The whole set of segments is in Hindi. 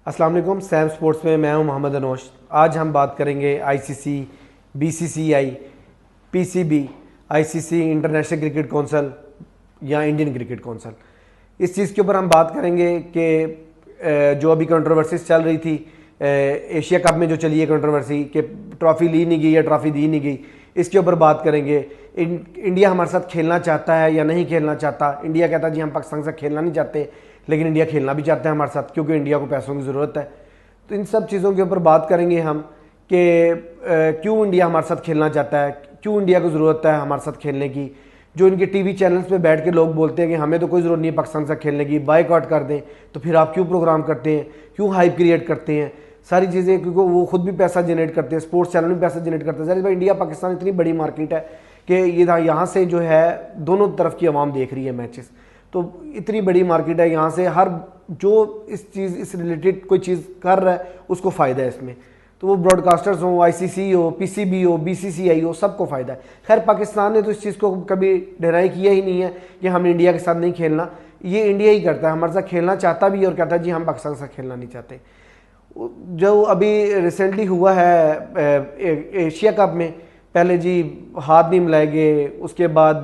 अस्सलाम वालेकुम। सैम स्पोर्ट्स में मैं हूं मोहम्मद अनोश। आज हम बात करेंगे ICC, BCCI, PCB, ICC international cricket council या इंडियन क्रिकेट काउंसिल। इस चीज़ के ऊपर हम बात करेंगे कि जो अभी कंट्रोवर्सीज चल रही थी एशिया कप में, जो चली है कंट्रोवर्सी कि ट्रॉफी ली नहीं गई या ट्रॉफी दी नहीं गई, इसके ऊपर बात करेंगे। इंडिया हमारे साथ खेलना चाहता है या नहीं खेलना चाहता। इंडिया कहता है जी हम पाकिस्तान के साथ खेलना नहीं चाहते, लेकिन इंडिया खेलना भी चाहता है हमारे साथ क्योंकि इंडिया को पैसों की ज़रूरत है। तो इन सब चीज़ों के ऊपर बात करेंगे हम कि क्यों इंडिया हमारे साथ खेलना चाहता है, क्यों इंडिया को ज़रूरत है हमारे साथ खेलने की। जो इनके टीवी चैनल्स पे बैठ के लोग बोलते हैं कि हमें तो कोई ज़रूरत नहीं है पाकिस्तान से खेलने की, बायकॉट कर दें, तो फिर आप क्यों प्रोग्राम करते हैं, क्यों हाइप क्रिएट करते हैं, सारी चीज़ें, क्योंकि वो खुद भी पैसा जनरेट करते हैं, स्पोर्ट्स चैनल भी पैसा जनरेट करते हैं। भाई इंडिया पाकिस्तान इतनी बड़ी मार्केट है कि ये यहाँ से जो है दोनों तरफ की आवाम देख रही है मैचेस। तो इतनी बड़ी मार्केट है, यहाँ से हर जो इस रिलेटेड कोई चीज़ कर रहा है उसको फ़ायदा है इसमें। तो वो ब्रॉडकास्टर्स हो, आईसीसी हो, पीसीबी हो, बीसीसीआई हो, सबको फ़ायदा है। खैर पाकिस्तान ने तो इस चीज़ को कभी डिनाई किया ही नहीं है कि हम इंडिया के साथ नहीं खेलना। ये इंडिया ही करता है, हमारे साथ खेलना चाहता भी और कहता है जी हम पाकिस्तान के साथ खेलना नहीं चाहते। जो अभी रिसेंटली हुआ है एशिया कप में, पहले जी हाथ नहीं मिलाए गए, उसके बाद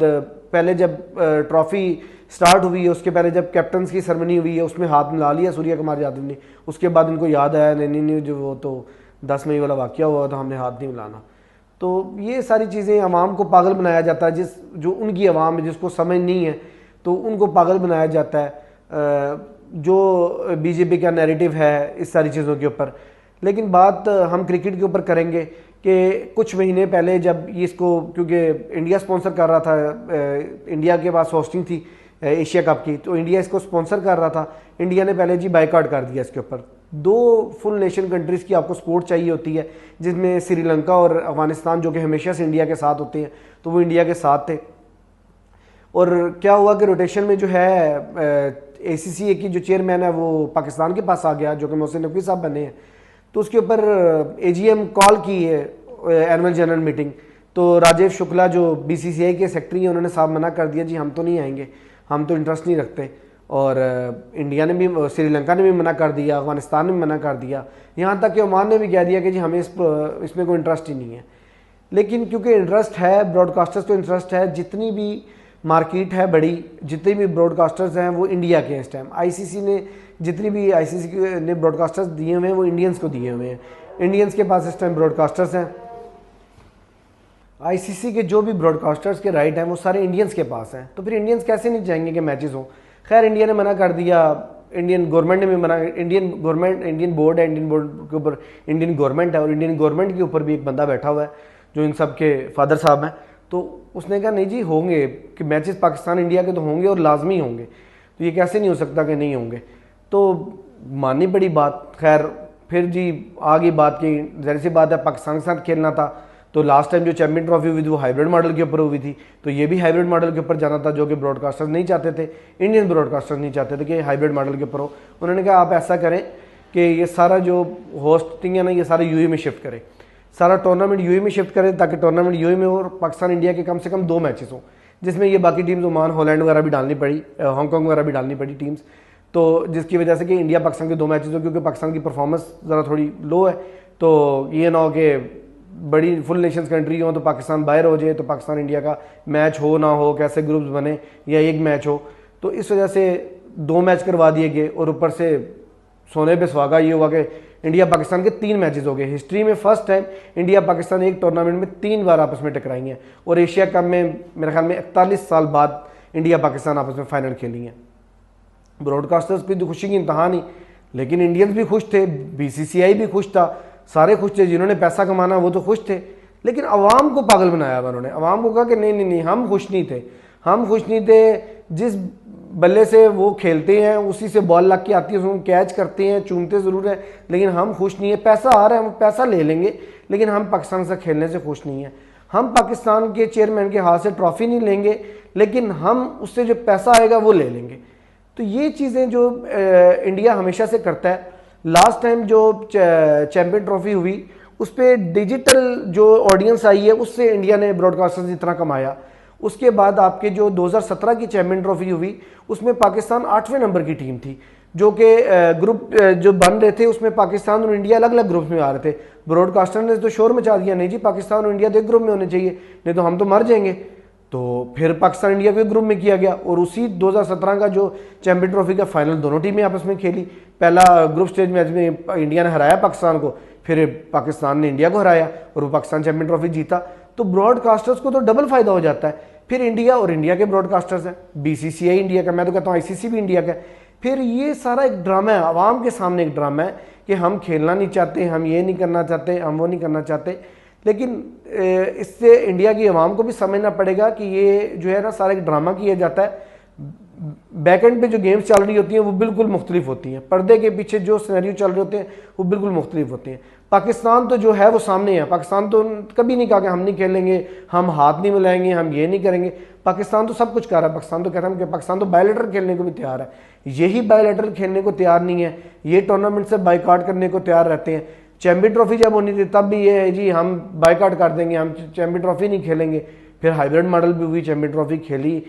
पहले जब ट्रॉफी स्टार्ट हुई है उसके पहले जब कैप्टन्स की सेरेमनी हुई है उसमें हाथ मिला लिया सूर्य कुमार यादव ने। उसके बाद इनको याद आया नहीं जो वो तो 10 मई वाला वाक़या हुआ तो हमने हाथ नहीं मिलाना। तो ये सारी चीज़ें आवाम को पागल बनाया जाता है, जो उनकी आवाम है जिसको समझ नहीं है तो उनको पागल बनाया जाता है। जो बीजेपी का नैरेटिव है इस सारी चीज़ों के ऊपर। लेकिन बात हम क्रिकेट के ऊपर करेंगे कि कुछ महीने पहले जब इसको, क्योंकि इंडिया स्पॉन्सर कर रहा था, इंडिया के पास होस्टिंग थी एशिया कप की, तो इंडिया इसको स्पॉन्सर कर रहा था। इंडिया ने पहले जी बायकॉट कर दिया इसके ऊपर। 2 फुल नेशन कंट्रीज़ की आपको सपोर्ट चाहिए होती है, जिसमें श्रीलंका और अफगानिस्तान जो कि हमेशा से इंडिया के साथ होते हैं, तो वो इंडिया के साथ थे। और क्या हुआ कि रोटेशन में जो है एसीसी की जो चेयरमैन है वो पाकिस्तान के पास आ गया, जो कि मोहसिन नकवी साहब बने हैं। तो उसके ऊपर एजीएम कॉल की है एनुअल जनरल मीटिंग, तो राजीव शुक्ला जो बीसीसीआई के सेक्रेटरी हैं उन्होंने साहब मना कर दिया जी हम तो नहीं आएंगे, हम तो इंटरेस्ट नहीं रखते। और इंडिया ने भी, श्रीलंका ने भी मना कर दिया, अफगानिस्तान ने भी मना कर दिया, यहाँ तक कि ओमान ने भी कह दिया कि जी हमें इसमें कोई इंटरेस्ट ही नहीं है। लेकिन क्योंकि इंटरेस्ट है, ब्रॉडकास्टर्स को इंटरेस्ट है, जितनी भी मार्केट है बड़ी, जितने भी ब्रॉडकास्टर्स हैं वो इंडिया के हैं इस टाइम। आईसीसी ने जितनी भी आईसीसी ने ब्रॉडकास्टर्स दिए हुए हैं वो इंडियंस को दिए हुए हैं। इंडियंस के पास इस टाइम ब्रॉडकास्टर्स हैं। आईसीसी के जो भी ब्रॉडकास्टर्स के राइट हैं वो सारे इंडियंस के पास हैं, तो फिर इंडियंस कैसे नहीं चाहेंगे कि मैचेस हों। खैर इंडिया ने मना कर दिया, इंडियन गवर्नमेंट ने भी मना, इंडियन बोर्ड है, इंडियन बोर्ड के ऊपर इंडियन गवर्नमेंट है और इंडियन गवर्नमेंट के ऊपर भी एक बंदा बैठा हुआ है जो इन सब के फादर साहब हैं। तो उसने कहा नहीं जी होंगे कि मैचेस पाकिस्तान इंडिया के तो होंगे और लाजमी होंगे, तो ये कैसे नहीं हो सकता कि नहीं होंगे। तो माननी पड़ी बात। खैर फिर जी आगे बात की, ज़ाहिर सी बात है पाकिस्तान के साथ खेलना था, तो लास्ट टाइम जो चैंपियन ट्रॉफी हुई थी वो हाइब्रिड मॉडल के ऊपर हुई थी, तो ये भी हाइब्रिड मॉडल के ऊपर जाना था, जो कि ब्रॉडकास्टर्स नहीं चाहते थे, इंडियन ब्रॉडकास्टर्स नहीं चाहते थे कि हाइब्रिड मॉडल के ऊपर हो। उन्होंने कहा आप ऐसा करें कि ये सारा जो होस्टिंग है ना ये सारा यूएई में शिफ्ट करें, सारा टूर्नामेंट यूएई में शिफ्ट करें, ताकि टूर्नामेंट यूएई में और पाकिस्तान इंडिया के कम से कम 2 मैचेस हों, जिसमें ये बाकी टीम्स ओमान, हॉलैंड वगैरह भी डालनी पड़ी, हांगकॉन्ग वगैरह भी डालनी पड़ी टीम्स, तो जिसकी वजह से कि इंडिया पाकिस्तान के 2 मैचेस हो, क्योंकि पाकिस्तान की परफॉर्मेंस ज़रा थोड़ी लो है। तो ये ना हो कि बड़ी फुल नेशंस कंट्री हो तो पाकिस्तान बाहर हो जाए, तो पाकिस्तान इंडिया का मैच हो ना हो, कैसे ग्रुप्स बने या एक मैच हो, तो इस वजह से 2 मैच करवा दिए गए। और ऊपर से सोने पे सुहागा ये हुआ कि इंडिया पाकिस्तान के 3 मैचेस हो गए। हिस्ट्री में फर्स्ट टाइम इंडिया पाकिस्तान एक टूर्नामेंट में 3 बार आपस में टकराई हैं, और एशिया कप में मेरे ख्याल में 41 साल बाद इंडिया पाकिस्तान आपस में फाइनल खेली हैं। ब्रॉडकास्टर्स की तो खुशी की इंतहा नहीं, लेकिन इंडियंस भी खुश थे, बीसीसीआई भी खुश था, सारे खुश थे, जिन्होंने पैसा कमाना वो तो खुश थे। लेकिन अवाम को पागल बनाया उन्होंने, अवाम को कहा कि नहीं नहीं नहीं हम खुश नहीं थे, हम खुश नहीं थे। जिस बल्ले से वो खेलते हैं उसी से बॉल लग के आती है, उसको कैच करते हैं, चूमते ज़रूर है, लेकिन हम खुश नहीं है। पैसा आ रहा है, हम पैसा ले लेंगे, लेकिन हम पाकिस्तान से खेलने से खुश नहीं है। हम पाकिस्तान के चेयरमैन के हाथ से ट्रॉफी नहीं लेंगे, लेकिन हम उससे जो पैसा आएगा वो ले लेंगे। तो ये चीज़ें जो इंडिया हमेशा से करता है। लास्ट टाइम जो चैंपियन ट्रॉफी हुई उस पर डिजिटल जो ऑडियंस आई है उससे इंडिया ने ब्रॉडकास्टर्स इतना कमाया। उसके बाद आपके जो 2017 की चैंपियन ट्रॉफी हुई उसमें पाकिस्तान 8वें नंबर की टीम थी, जो कि ग्रुप जो बन रहे थे उसमें पाकिस्तान और इंडिया अलग अलग ग्रुप में आ रहे थे। ब्रॉडकास्टर ने तो शोर मचा दिया, नहीं जी पाकिस्तान और इंडिया तो एक ग्रुप में होने चाहिए, नहीं तो हम तो मर जाएंगे। तो फिर पाकिस्तान इंडिया को एक ग्रुप में किया गया और उसी 2017 का जो चैंपियन ट्रॉफी का फाइनल दोनों टीमें आपस में खेली। पहला ग्रुप स्टेज मैच में इंडिया ने हराया पाकिस्तान को, फिर पाकिस्तान ने इंडिया को हराया और वो पाकिस्तान चैंपियन ट्रॉफी जीता। तो ब्रॉडकास्टर्स को तो डबल फायदा हो जाता है। फिर इंडिया और इंडिया के ब्रॉडकास्टर्स हैं, बीसीसीआई इंडिया का, मैं तो कहता हूँ आईसीसी भी इंडिया का। फिर ये सारा एक ड्रामा है, आवाम के सामने एक ड्रामा है कि हम खेलना नहीं चाहते, हम ये नहीं करना चाहते, हम वो नहीं करना चाहते। लेकिन इससे इंडिया की आवाम को भी समझना पड़ेगा कि ये जो है ना सारा एक ड्रामा किया जाता है। बैकएंड पे जो गेम्स चल रही होती हैं वो बिल्कुल मुख्तलिफ होती हैं, पर्दे के पीछे जो सिनेरियो चल रहे होते हैं वो बिल्कुल मुख्तलिफ होते हैं। पाकिस्तान तो जो है वो सामने है, पाकिस्तान तो कभी नहीं कहा कि हम नहीं खेलेंगे, हम हाथ नहीं मिलाएंगे, हम ये नहीं करेंगे। पाकिस्तान तो सब कुछ कर रहा है। पाकिस्तान तो कहता है कि पाकिस्तान तो बायलैटरल खेलने को भी तैयार है, यही बायलैटरल खेलने को तैयार नहीं है, ये टूर्नामेंट से बाइकआउट करने को तैयार रहते हैं। चैंपियन ट्रॉफी जब होनी थी तब भी ये है जी हम बाइकआउट कर देंगे, हम चैंपियन ट्रॉफी नहीं खेलेंगे। फिर हाइब्रिड मॉडल भी हुई, चैंपियन ट्रॉफी खेली,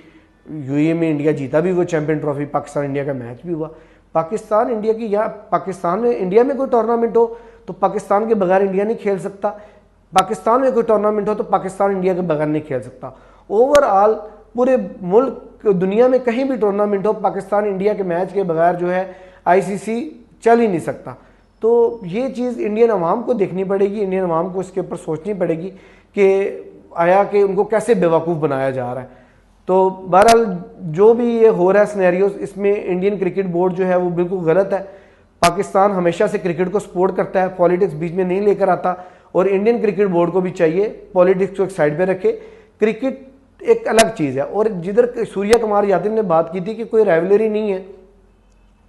यूएई में इंडिया जीता भी वो चैंपियन ट्रॉफी, पाकिस्तान इंडिया का मैच भी हुआ। पाकिस्तान इंडिया की, या पाकिस्तान में इंडिया में कोई टूर्नामेंट हो तो पाकिस्तान के बगैर इंडिया नहीं खेल सकता, पाकिस्तान में कोई टूर्नामेंट हो तो पाकिस्तान इंडिया के बगैर नहीं खेल सकता। ओवरऑल पूरे मुल्क दुनिया में कहीं भी टूर्नामेंट हो, पाकिस्तान इंडिया के मैच के बगैर जो है आईसीसी चल ही नहीं सकता। तो ये चीज़ इंडियन अवाम को देखनी पड़ेगी, इंडियन अवाम को इसके ऊपर सोचनी पड़ेगी कि आया कि उनको कैसे बेवकूफ़ बनाया जा रहा है। तो बहरहाल जो भी ये हो रहा है सिनेरियोस, इसमें इंडियन क्रिकेट बोर्ड जो है वो बिल्कुल गलत है। पाकिस्तान हमेशा से क्रिकेट को सपोर्ट करता है, पॉलिटिक्स बीच में नहीं लेकर आता, और इंडियन क्रिकेट बोर्ड को भी चाहिए पॉलिटिक्स को एक साइड पे रखे। क्रिकेट एक अलग चीज़ है। और जिधर सूर्या कुमार यादव ने बात की थी कि कोई राइवलरी नहीं है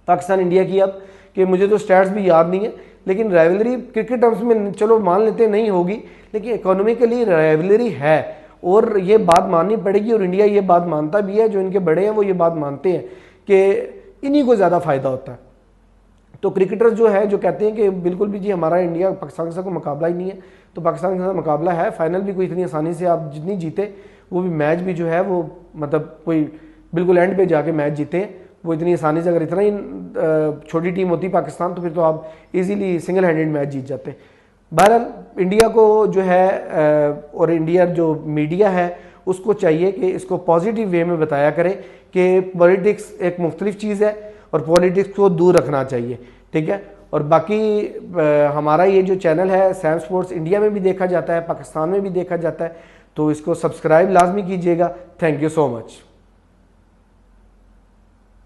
पाकिस्तान इंडिया की, अब कि मुझे तो स्टैट्स भी याद नहीं है, लेकिन राइवलरी क्रिकेट टर्म्स में चलो मान लेते नहीं होगी, लेकिन इकोनॉमिकली राइवलरी है और ये बात माननी पड़ेगी। और इंडिया ये बात मानता भी है, जो इनके बड़े हैं वो ये बात मानते हैं कि इन्हीं को ज़्यादा फ़ायदा होता है। तो क्रिकेटर्स जो है जो कहते हैं कि बिल्कुल भी जी हमारा इंडिया पाकिस्तान के साथ कोई मुकाबला ही नहीं है, तो पाकिस्तान के साथ मुकाबला है। फाइनल भी कोई इतनी आसानी से आप जितनी जीते, वो भी मैच भी जो है वो मतलब कोई बिल्कुल एंड पे जाके मैच जीते, वो इतनी आसानी से, अगर इतना ही छोटी टीम होती पाकिस्तान तो फिर तो आप इजीली सिंगल हैंडेड मैच जीत जाते। बहरहाल इंडिया को जो है और इंडिया जो मीडिया है उसको चाहिए कि इसको पॉजिटिव वे में बताया करें कि पॉलिटिक्स एक मुख्तलिफ चीज़ है और पॉलिटिक्स को दूर रखना चाहिए, ठीक है। और बाकी हमारा ये जो चैनल है सैम स्पोर्ट्स, इंडिया में भी देखा जाता है, पाकिस्तान में भी देखा जाता है, तो इसको सब्सक्राइब लाजमी कीजिएगा। Thank you so much.